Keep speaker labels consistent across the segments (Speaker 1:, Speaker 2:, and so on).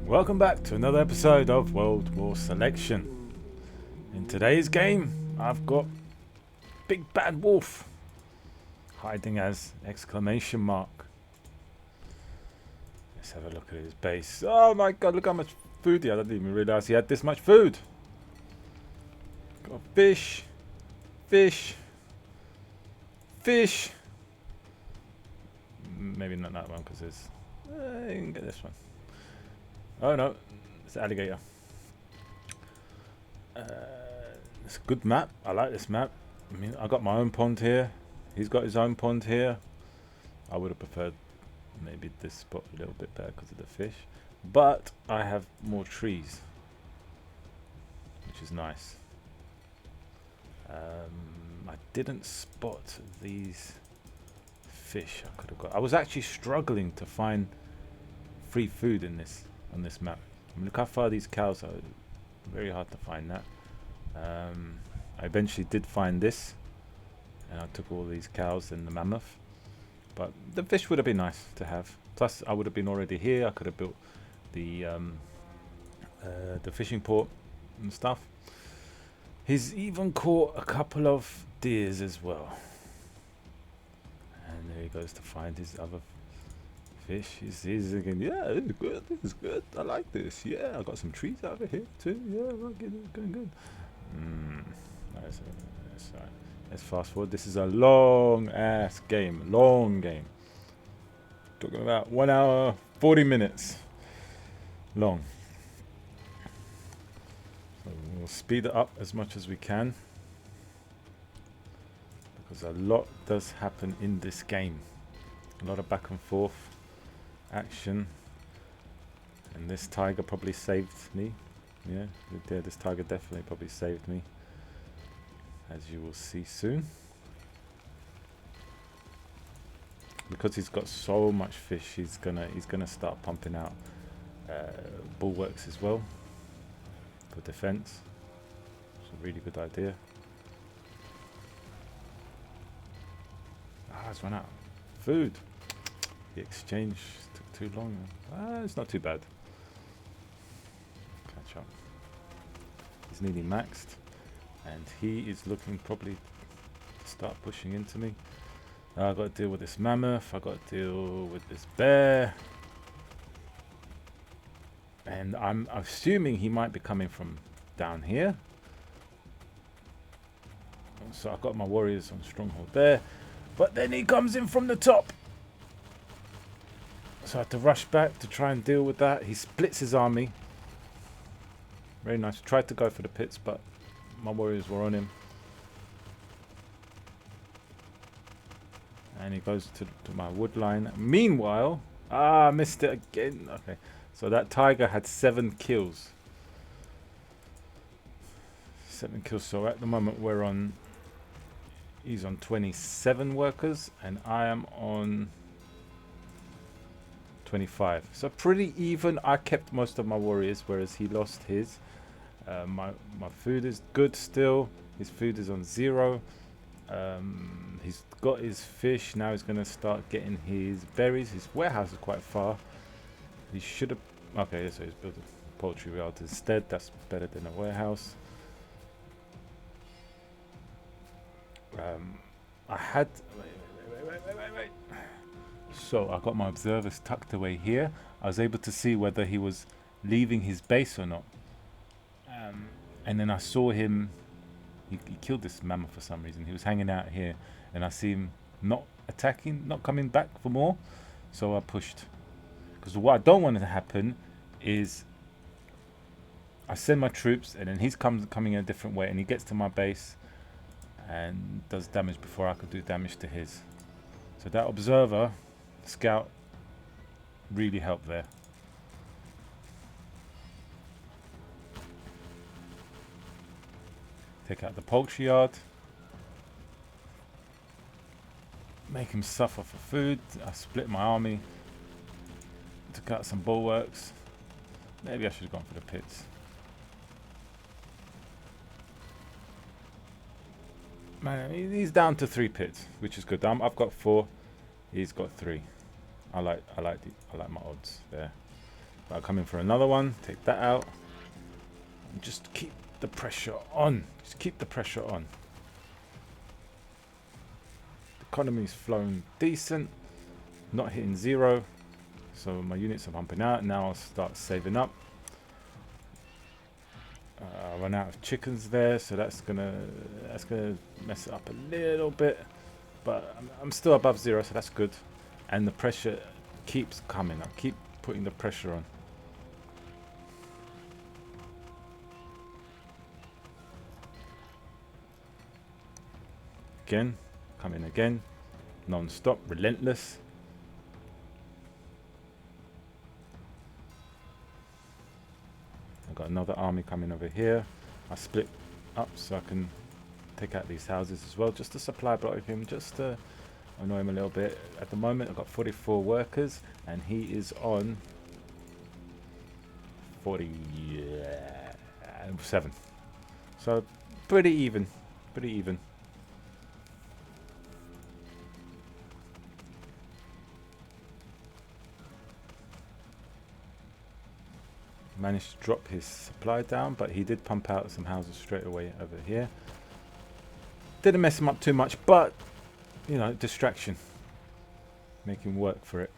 Speaker 1: Welcome back to another episode of World War Selection. In today's game, I've got Big Bad Wolf hiding as exclamation mark. Let's have a look at his base. Oh my god, look how much food he had. I didn't even realize he had this much food. Got fish, fish, fish. Maybe not that one because there's... you can get this one. Oh no, it's an alligator. It's a good map. I like this map. I mean, I got my own pond here. He's got his own pond here. I would have preferred maybe this spot a little bit better because of the fish. But I have more trees, which is nice. I didn't spot these fish I could have got. I was actually struggling to find free food in this on this map. I mean, look how far these cows are. Very hard to find that. I eventually did find this, and I took all these cows and the mammoth. But the fish would have been nice to have. Plus, I would have been already here. I could have built the fishing port and stuff. He's even caught a couple of deers as well. And there he goes to find his other fish. He's thinking, yeah, this is good. This is good. I like this. Yeah, I got some trees over here too. Yeah, I like it. It's going good. That's right. Let's fast forward. This is a long ass game. Long game. Talking about 1 hour, 40 minutes long. So we'll speed it up as much as we can, because a lot does happen in this game. A lot of back and forth action. And this tiger probably saved me. Yeah, this tiger definitely probably saved me, as you will see soon. Because he's got so much fish, he's gonna start pumping out bulwarks as well for defense. It's a really good idea. It's run out of food. The exchange took too long. It's not too bad. Catch up. He's nearly maxed, and he is looking probably to start pushing into me. I got to deal with this mammoth. I got to deal with this bear, and I'm assuming he might be coming from down here. So I got my warriors on stronghold there, but then he comes in from the top. So I had to rush back to try and deal with that. He splits his army. Very nice. Tried to go for the pits, but my warriors were on him. And he goes to my wood line. Meanwhile, I missed it again. Okay, so that tiger had 7 kills. 7 kills. So at the moment we're on... He's on 27 workers, and I am on 25. So pretty even. I kept most of my warriors, whereas he lost his. My food is good still. His food is on 0. He's got his fish. Now he's going to start getting his berries. His warehouse is quite far. He should have... Okay, so he's built a poultry yard instead. That's better than a warehouse. I had... Wait. So I got my observers tucked away here. I was able to see whether he was leaving his base or not. And then I saw him... He killed this mammoth for some reason. He was hanging out here, and I see him not attacking, not coming back for more. So I pushed. Because what I don't want to happen is I send my troops, and then he's coming in a different way, and he gets to my base and does damage before I could do damage to his. So that observer, scout, really helped there. Take out the poultry yard. Make him suffer for food. I split my army. Took out some bulwarks. Maybe I should have gone for the pits. Man, he's down to 3 pits, which is good. I've got 4. He's got 3. I like my odds there. I'll come in for another one, take that out, and just keep the pressure on. Just keep the pressure on. The economy's flowing decent, not hitting zero, so my units are pumping out. Now I'll start saving up. I run out of chickens there, so that's gonna mess it up a little bit, but I'm still above zero, so that's good. And the pressure keeps coming. I keep putting the pressure on. Again, come in again, non-stop, relentless. I've got another army coming over here. I split up so I can take out these houses as well, just to supply block him, just to annoy him a little bit. At the moment I've got 44 workers and he is on 47. So pretty even, pretty even. Managed to drop his supply down, but he did pump out some houses straight away over here. Didn't mess him up too much, but you know, distraction, make him work for it.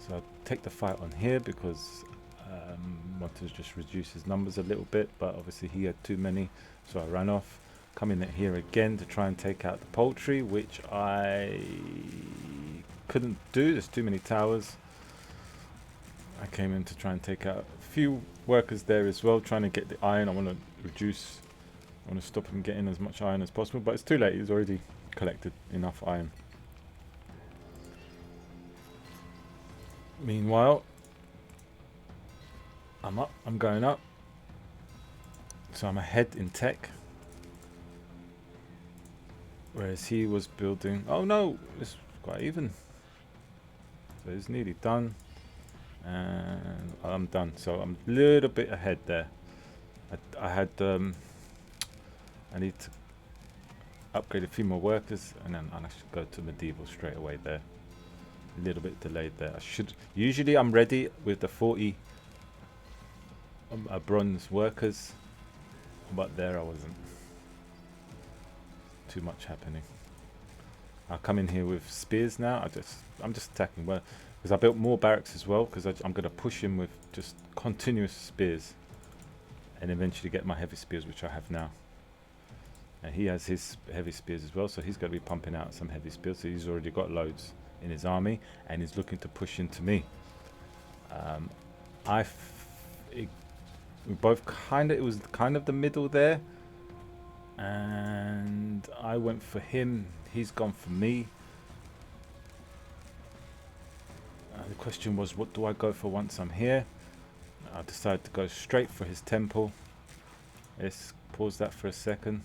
Speaker 1: So I'll take the fight on here because I want to just reduce his numbers a little bit, but obviously he had too many, so I ran off. Come in here again to try and take out the poultry, which I couldn't do. There's too many towers. I came in to try and take out a few workers there as well, trying to get the iron. I want to reduce, I want to stop him getting as much iron as possible, but it's too late. He's already collected enough iron. Meanwhile, I'm up, I'm going up. So I'm ahead in tech. Whereas he was building, oh no, it's quite even. So he's nearly done. And I'm done, so I'm a little bit ahead there. I need to upgrade a few more workers, and then I should go to medieval straight away there. A little bit delayed there. Usually I'm ready with the 40 bronze workers, but there I wasn't. Too much happening. I'll come in here with spears now. I'm just attacking well. Because I built more barracks as well, because I'm going to push him with just continuous spears and eventually get my heavy spears, which I have now. And he has his heavy spears as well, so he's going to be pumping out some heavy spears. So he's already got loads in his army and he's looking to push into me. We both it was kind of the middle there, and I went for him, he's gone for me. The question was, what do I go for once I'm here? I decided to go straight for his temple. Let's pause that for a second.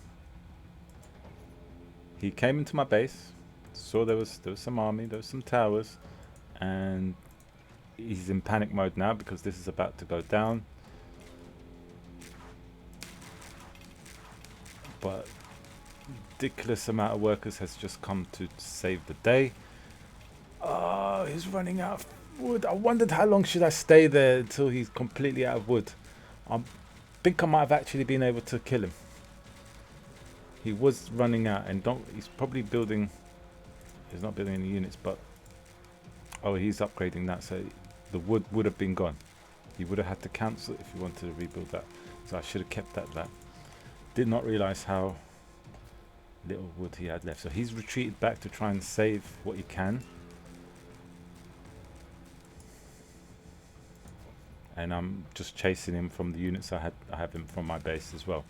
Speaker 1: He came into my base, saw there was some army, there was some towers, and he's in panic mode now because this is about to go down. But ridiculous amount of workers has just come to save the day. Oh, he's running out of wood. I wondered how long should I stay there until he's completely out of wood. I think I might have actually been able to kill him. He was running out, and he's probably building. He's not building any units, but oh, he's upgrading that, so the wood would have been gone. He would have had to cancel it if he wanted to rebuild that. So I should have kept that. Did not realize how little wood he had left. So he's retreated back to try and save what he can. And I'm just chasing him from the units I have him from my base as well.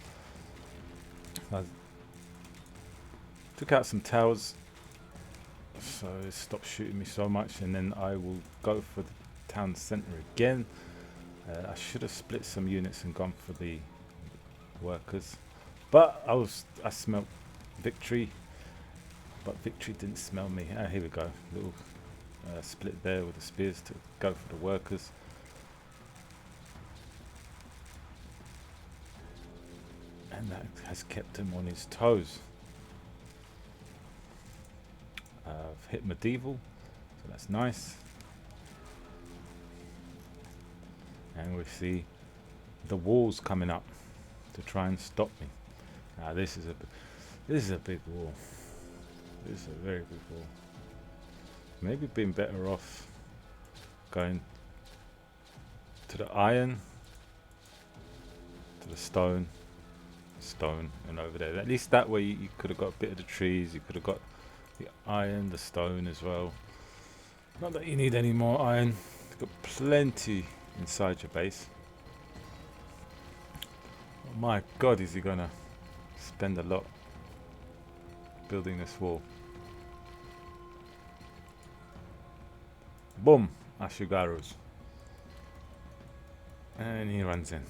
Speaker 1: I took out some towers, so it stopped shooting me so much, and then I will go for the town center again. I should have split some units and gone for the workers, but I smelt victory, but victory didn't smell me. Here we go, little split there with the spears to go for the workers. And that has kept him on his toes. I've hit medieval, so that's nice. And we see the walls coming up to try and stop me. Now this is a big wall. This is a very big wall. Maybe been better off going to the iron, to the stone, and over there. At least that way you could have got a bit of the trees, you could have got the iron, the stone as well. Not that you need any more iron, you've got plenty inside your base. Oh my god, is he gonna spend a lot building this wall. Boom! Ashigaru's. And he runs in.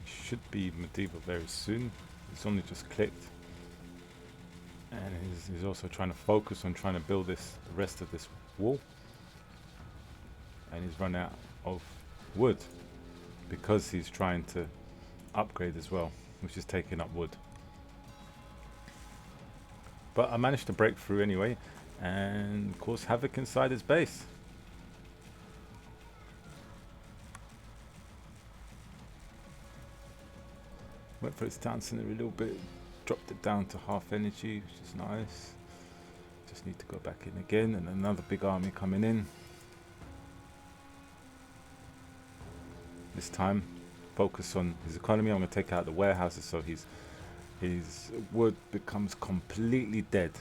Speaker 1: Should be medieval very soon. It's only just clicked. And he's also trying to focus on trying to build the rest of this wall. And he's run out of wood because he's trying to upgrade as well, which is taking up wood. But I managed to break through anyway and cause havoc inside his base. Went for its town center a little bit, dropped it down to half energy, which is nice. Just need to go back in again, and another big army coming in. This time, focus on his economy. I'm going to take out the warehouses so his wood becomes completely dead.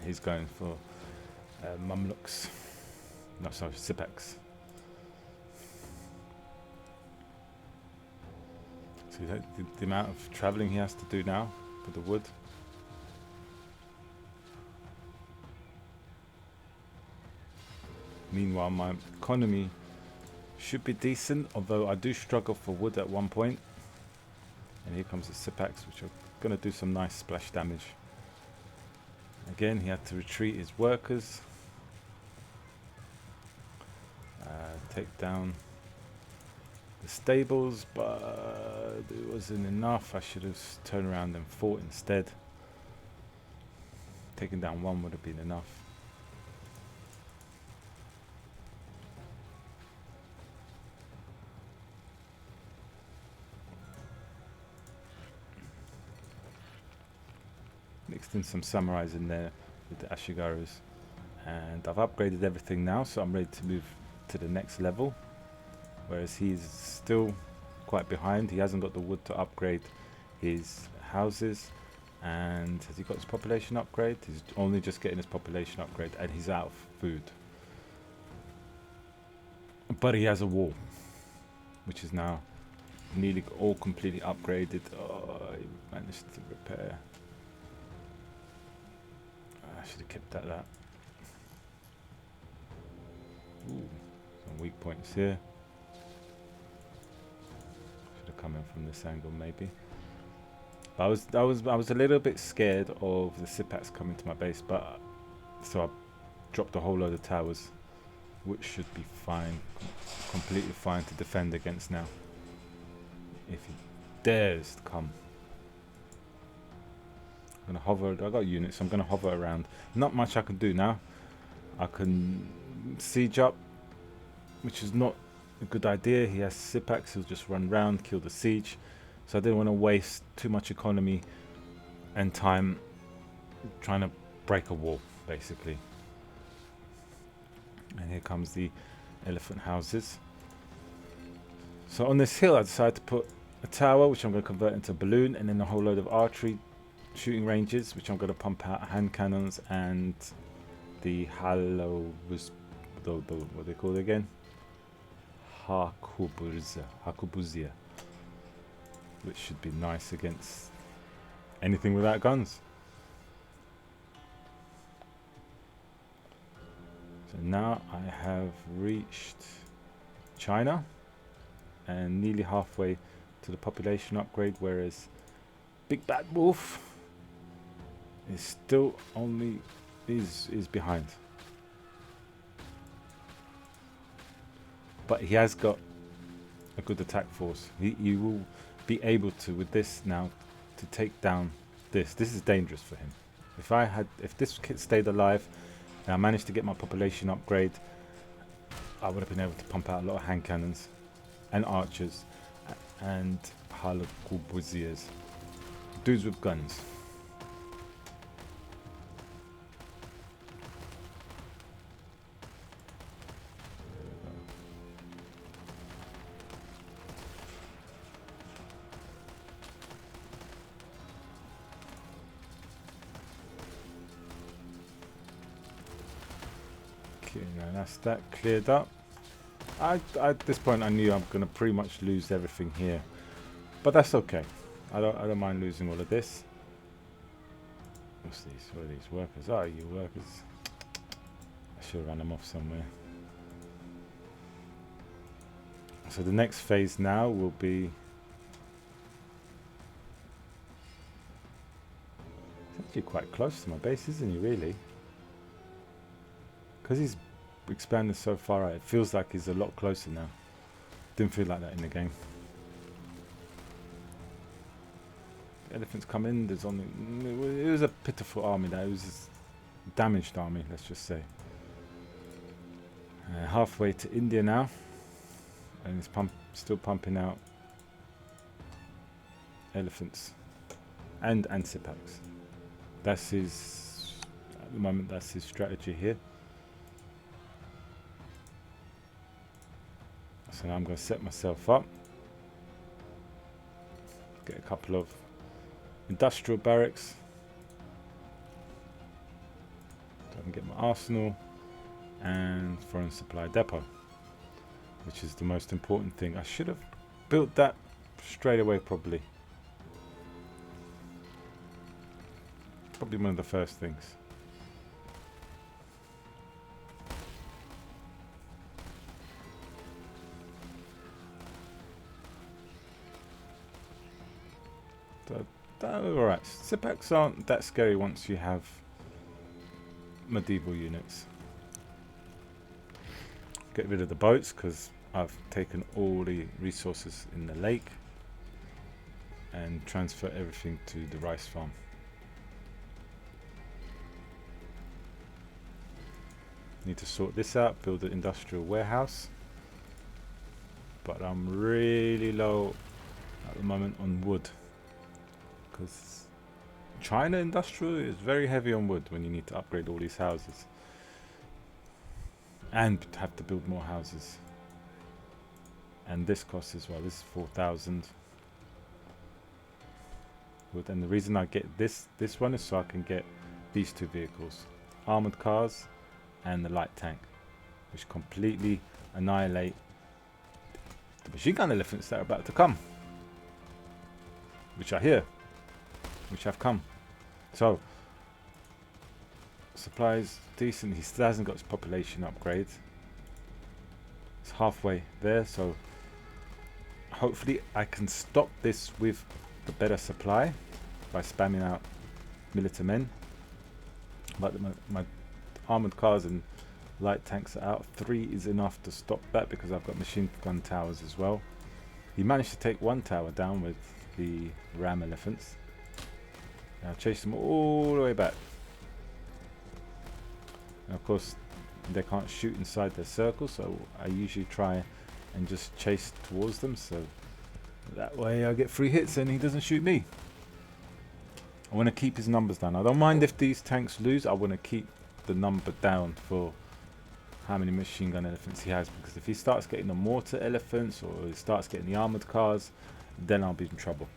Speaker 1: He's going for Mamluks. No, sorry, Sipaks. See the amount of traveling he has to do now for the wood. Meanwhile, my economy should be decent, although I do struggle for wood at one point. And here comes the Sipaks, which are going to do some nice splash damage. Again, he had to retreat his workers. Take down the stables, but it wasn't enough. I should have turned around and fought instead. Taking down one would have been enough. Mixed in some samurais in there with the Ashigarus, and I've upgraded everything now, so I'm ready to move to the next level, whereas he's still quite behind. He hasn't got the wood to upgrade his houses. And has he got his population upgrade? He's only just getting his population upgrade, and he's out of food. But he has a wall, which is now nearly all completely upgraded. Oh, he managed to repair. I should have kept that. Ooh, some weak points here. Should have come in from this angle maybe. I was a little bit scared of the Sipaks coming to my base, but so I dropped a whole load of towers, which should be fine, completely fine to defend against now. If he dares to come. I'm gonna hover. I got units, so I'm gonna hover around. Not much I can do now. I can siege up, which is not a good idea. He has Sipaks, he'll just run round, kill the siege. So I didn't want to waste too much economy and time trying to break a wall, basically. And here comes the elephant houses. So on this hill I decided to put a tower, which I'm going to convert into a balloon, and then a whole load of archery shooting ranges, which I'm going to pump out hand cannons and the what are they called again? Hakubuzia. Which should be nice against anything without guns. So now I have reached China and nearly halfway to the population upgrade, whereas Big Bad Wolf is still only is behind. But he has got a good attack force. He will be able to, with this now, to take down this. This is dangerous for him. If this kit stayed alive and I managed to get my population upgrade, I would have been able to pump out a lot of hand cannons and archers and harlequins, dudes with guns. Okay, now that's that cleared up. At this point I knew I'm gonna pretty much lose everything here, but that's okay. I don't mind losing all of this. What's these? What are these workers? Oh, you workers. I should have run them off somewhere. So the next phase now will be. He's actually quite close to my base, isn't he? Really? Because he's expanded so far out, it feels like he's a lot closer now. Didn't feel like that in the game. Elephants come in. There's only. It was a pitiful army. That it was a damaged army. Let's just say. Halfway to India now, and it's still pumping out elephants and Sipax. That's his. At the moment, that's his strategy here. So now I'm going to set myself up. Get a couple of industrial barracks. So I can get my arsenal and foreign supply depot, which is the most important thing. I should have built that straight away probably. Probably one of the first things. Alright, Sipax aren't that scary once you have medieval units. Get rid of the boats because I've taken all the resources in the lake and transfer everything to the rice farm. Need to sort this out, build an industrial warehouse, but I'm really low at the moment on wood. Because China industrial is very heavy on wood when you need to upgrade all these houses and have to build more houses, and this costs as well. This is 4,000 wood, and the reason I get this one is so I can get these two vehicles, armored cars and the light tank, which completely annihilate the machine gun elephants that are about to come, which have come. So supplies decent. He still hasn't got his population upgrade. It's halfway there, so hopefully I can stop this with the better supply by spamming out military men. But my armored cars and light tanks are out. 3 is enough to stop that because I've got machine gun towers as well. He managed to take one tower down with the ram elephants. Now chase them all the way back. And of course, they can't shoot inside their circle, so I usually try and just chase towards them, so that way I get 3 hits and he doesn't shoot me. I want to keep his numbers down. I don't mind if these tanks lose. I want to keep the number down for how many machine gun elephants he has, because if he starts getting the mortar elephants or he starts getting the armored cars, then I'll be in trouble.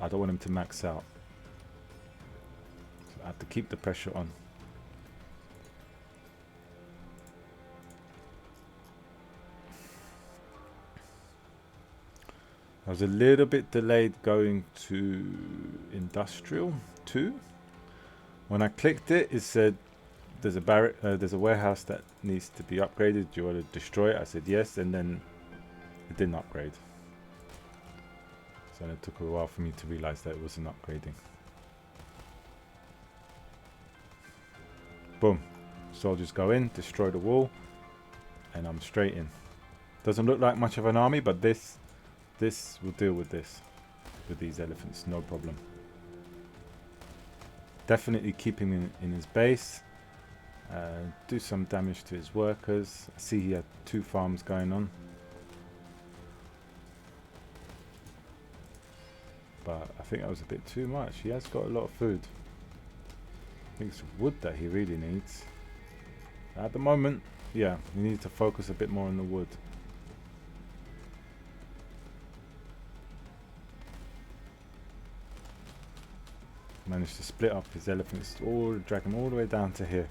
Speaker 1: I don't want him to max out. I have to keep the pressure on. I was a little bit delayed going to Industrial 2. When I clicked it, it said there's a warehouse that needs to be upgraded. Do you want to destroy it? I said yes, and then it didn't upgrade. So it took a while for me to realize that it wasn't upgrading. Boom. Soldiers go in, destroy the wall, and I'm straight in. Doesn't look like much of an army, but this will deal with this, with these elephants, no problem. Definitely keep him in his base. Do some damage to his workers. I see he had 2 farms going on. But I think that was a bit too much. He has got a lot of food. I think it's wood that he really needs. At the moment, yeah, we need to focus a bit more on the wood. Managed to split up his elephants, drag them all the way down to here.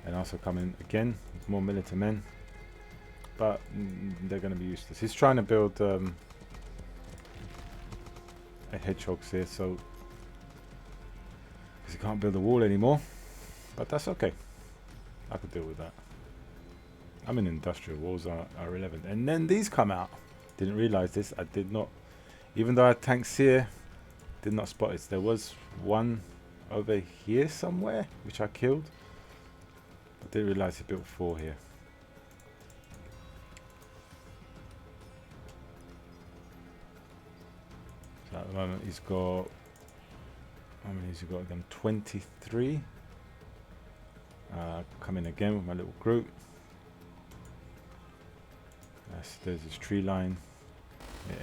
Speaker 1: And also come in again with more military men. But they're going to be useless. He's trying to build a hedgehogs here, so because he can't build a wall anymore. But that's okay. I could deal with that. I mean, industrial walls are irrelevant. And then these come out. Didn't realize this. I did not, even though I had tanks here, did not spot it. There was one over here somewhere, which I killed. I didn't realize he built 4 here. So at the moment he's got, how many has he got again? 23. Come in again with my little group. There's his tree line. Yeah,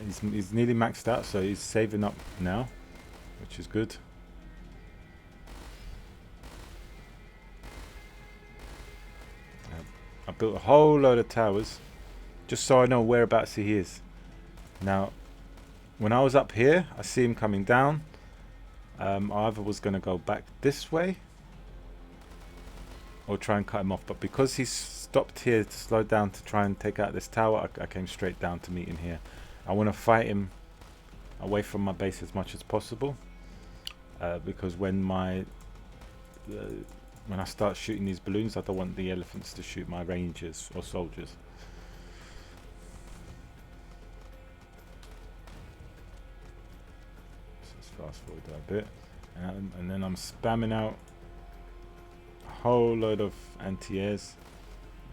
Speaker 1: he's nearly maxed out, so he's saving up now, which is good. I built a whole load of towers just so I know whereabouts he is. Now, when I was up here, I see him coming down. I either was going to go back this way or try and cut him off, but because he's stopped here to slow down to try and take out this tower, I came straight down to meet him here. I want to fight him away from my base as much as possible, because when I start shooting these balloons, I don't want the elephants to shoot my rangers or soldiers. So let's fast forward that a bit, and then I'm spamming out a whole load of anti-airs.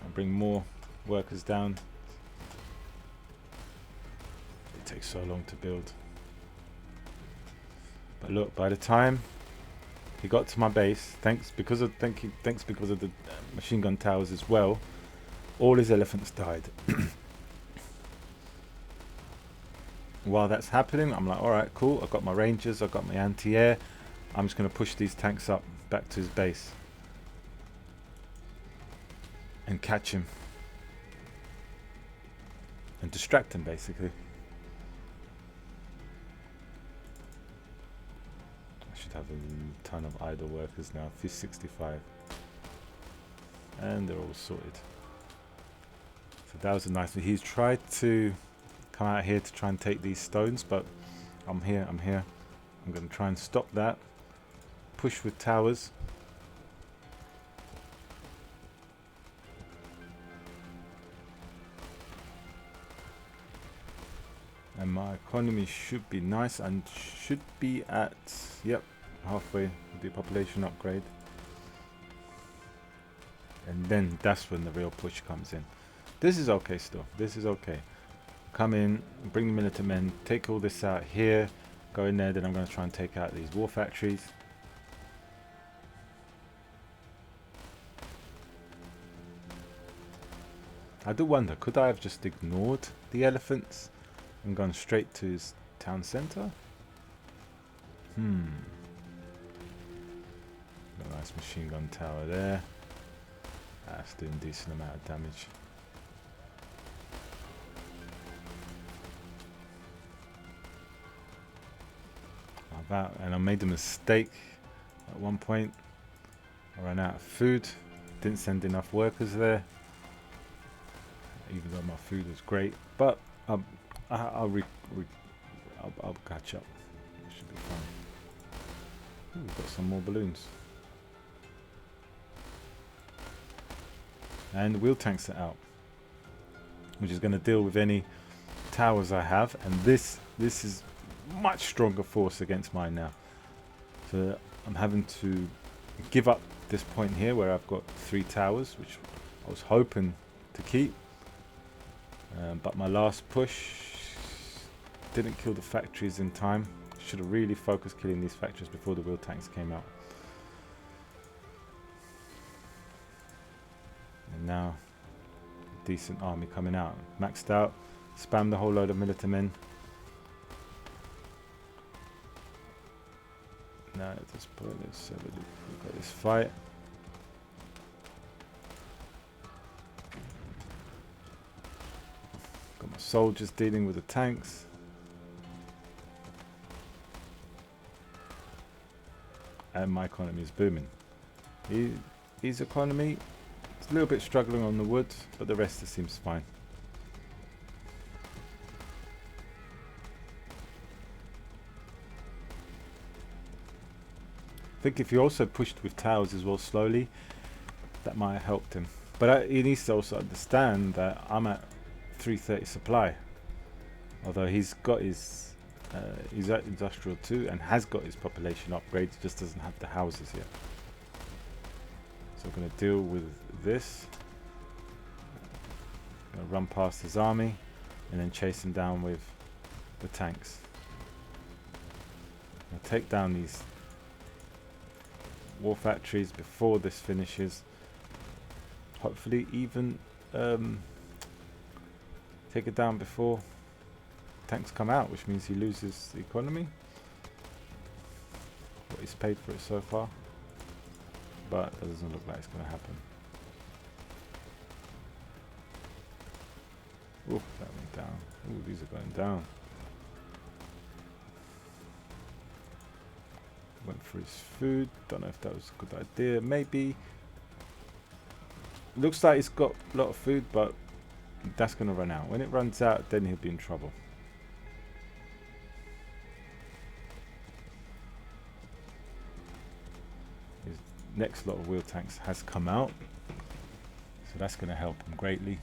Speaker 1: I'll bring more workers down. It takes so long to build. But look, by the time he got to my base, thanks because of the machine gun towers as well, all his elephants died. While that's happening, I'm like, alright, cool, I've got my rangers, I've got my anti-air, I'm just going to push these tanks up back to his base and catch him and distract him basically. I should have a ton of idle workers now, 65, and they're all sorted. So that was a nice one. He's tried to come out here to try and take these stones, but I'm here. I'm going to try and stop that. Push with towers. And my economy should be nice and should be at, yep, halfway with the population upgrade. And then that's when the real push comes in. This is okay still. This is okay. Come in, bring the military men, take all this out here, go in there, then I'm going to try and take out these war factories. I do wonder, could I have just ignored the elephants and gone straight to his town centre? A nice machine gun tower there. That's doing a decent amount of damage. And I made a mistake at one point. I ran out of food, didn't send enough workers there, even though my food was great. But I'll catch up. It should be fine. Ooh, we've got some more balloons. And the wheel tanks are out, which is going to deal with any towers I have. And this is much stronger force against mine now. So I'm having to give up this point here where I've got 3 towers, which I was hoping to keep. But my last push didn't kill the factories in time. Should have really focused killing these factories before the wheel tanks came out. And now, a decent army coming out. Maxed out. Spam the whole load of military men. Now let's just put this so that we've got this fight. Got my soldiers dealing with the tanks. And my economy is booming. His economy is a little bit struggling on the wood, but the rest seems fine. I think if he also pushed with towers as well slowly, that might have helped him. But he needs to also understand that I'm at 330 supply. Although he's got he's at industrial 2 and has got his population upgrades, just doesn't have the houses yet. So we're going to deal with this. Gonna run past his army and then chase him down with the tanks. I'll take down these war factories before this finishes. Hopefully even take it down before tanks come out, which means he loses the economy. What he's paid for it so far, but that doesn't look like it's going to happen. Oh, that went down. Oh, these are going down. Went for his food. Don't know if that was a good idea. Maybe. Looks like he's got a lot of food, but that's going to run out. When it runs out, then he'll be in trouble. His next lot of wheel tanks has come out, so that's going to help him greatly.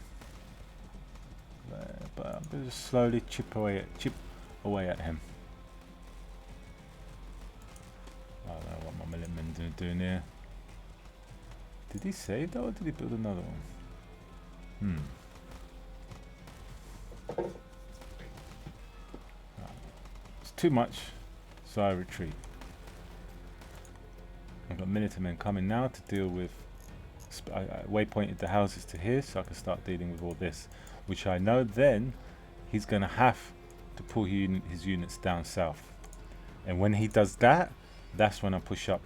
Speaker 1: But I'm going to just slowly chip away at him. I don't know what my militmen are doing here. Did he save that, or did he build another one? It's too much, so I retreat. I've got Minutemen coming now to deal with. I waypointed the houses to here, so I can start dealing with all this, which I know then he's going to have to pull his units down south. And when he does that, that's when I push up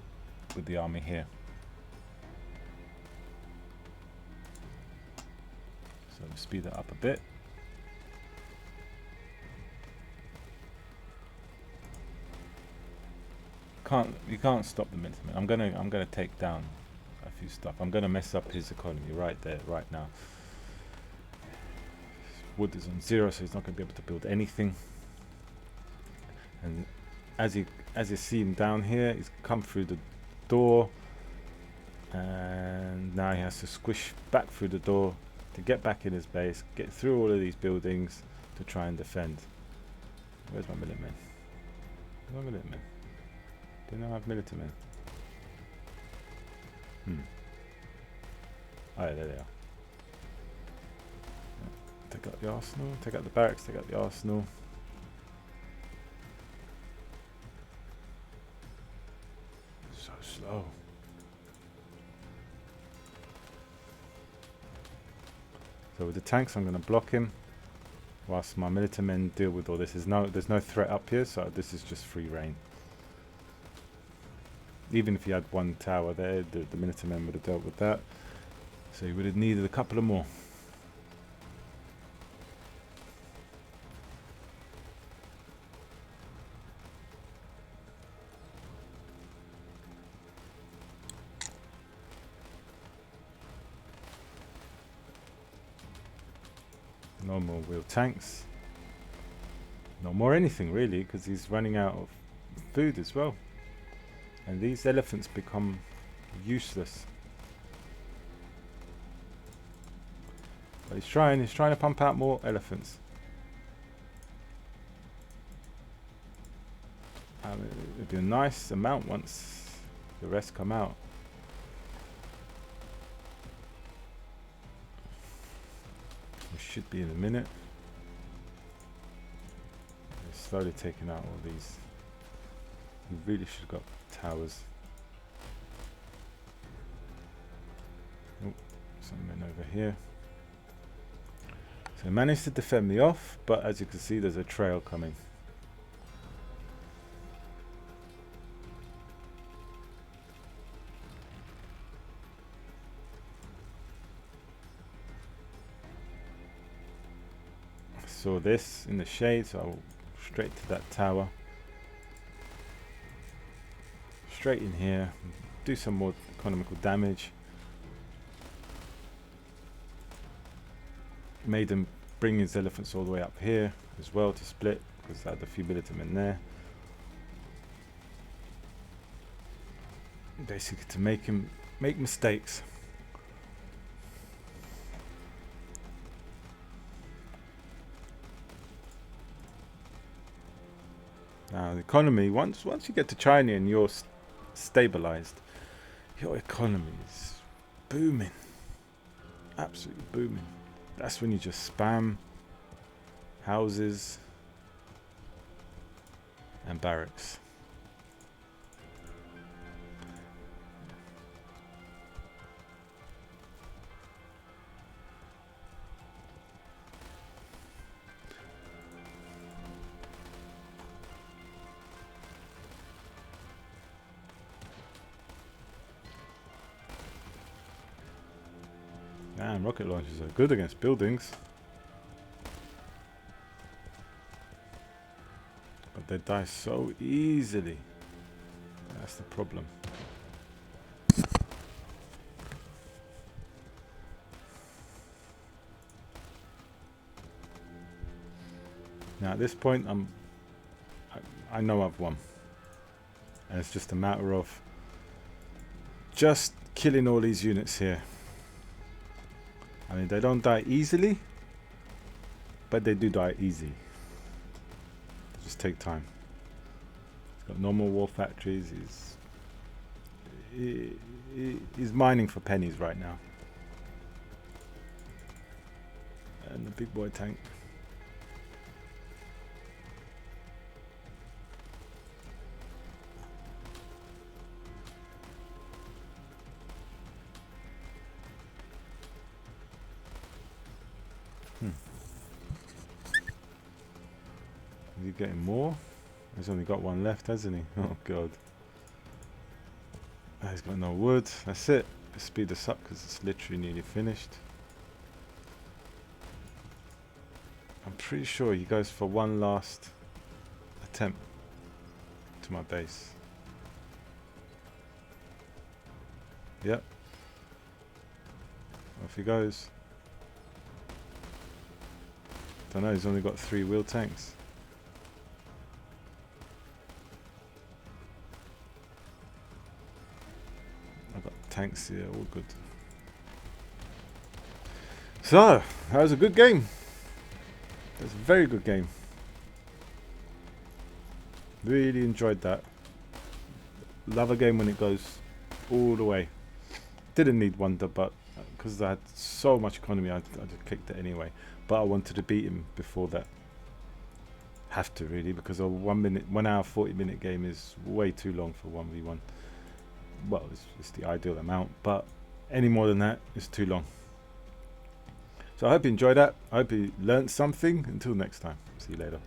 Speaker 1: with the army here. So speed that up a bit. You can't stop the Minutemen. I'm gonna take down a few stuff. I'm gonna mess up his economy right there, right now. Wood is on 0, so he's not gonna be able to build anything. And as you see him down here, he's come through the door, and now he has to squish back through the door to get back in his base, get through all of these buildings to try and defend. Where's my Minutemen? Where's my Minutemen? Do I have military men? Oh yeah, there they are. Take out the arsenal, take out the barracks, take out the arsenal. So slow. So with the tanks I'm going to block him whilst my military men deal with all this. There's no threat up here, so this is just free reign. Even if he had one tower there, the military men would have dealt with that. So he would have needed a couple of more. No more wheel tanks. No more anything really, because he's running out of food as well. And these elephants become useless. But he's trying to pump out more elephants. It'd be a nice amount once the rest come out. We should be in a minute. They're slowly taking out all these He really should have got towers. Oh, some men over here. So he managed to defend me off, but as you can see, there's a trail coming. I saw this in the shade, so I'll straight to that tower. Straight in here, do some more economical damage. Made him bring his elephants all the way up here as well to split, because I had a few militiamen there. Basically to make him make mistakes. Now the economy, once you get to China and you're stabilized, your economy is booming, absolutely booming. That's when you just spam houses and barracks. Damn, rocket launchers are good against buildings. But they die so easily. That's the problem. Now at this point I know I've won. And it's just a matter of just killing all these units here. I mean, they don't die easily, but they do die easy. They just take time. He's got normal war factories. He's mining for pennies right now. And the big boy tank. Is he getting more? He's only got one left, hasn't he? Oh god. He's got no wood. That's it. Let's speed this up because it's literally nearly finished. I'm pretty sure he goes for one last attempt to my base. Yep. Off he goes. Don't know, he's only got 3 wheel tanks. I've got tanks here, all good. So, that was a good game. It was a very good game. Really enjoyed that. Love a game when it goes all the way. Didn't need Wonder, but because I had so much economy, I just clicked it anyway. But I wanted to beat him before that. Have to really, because a 1 hour 40-minute game is way too long for 1v1. Well, it's the ideal amount, but any more than that is too long. So I hope you enjoyed that. I hope you learned something. Until next time, see you later.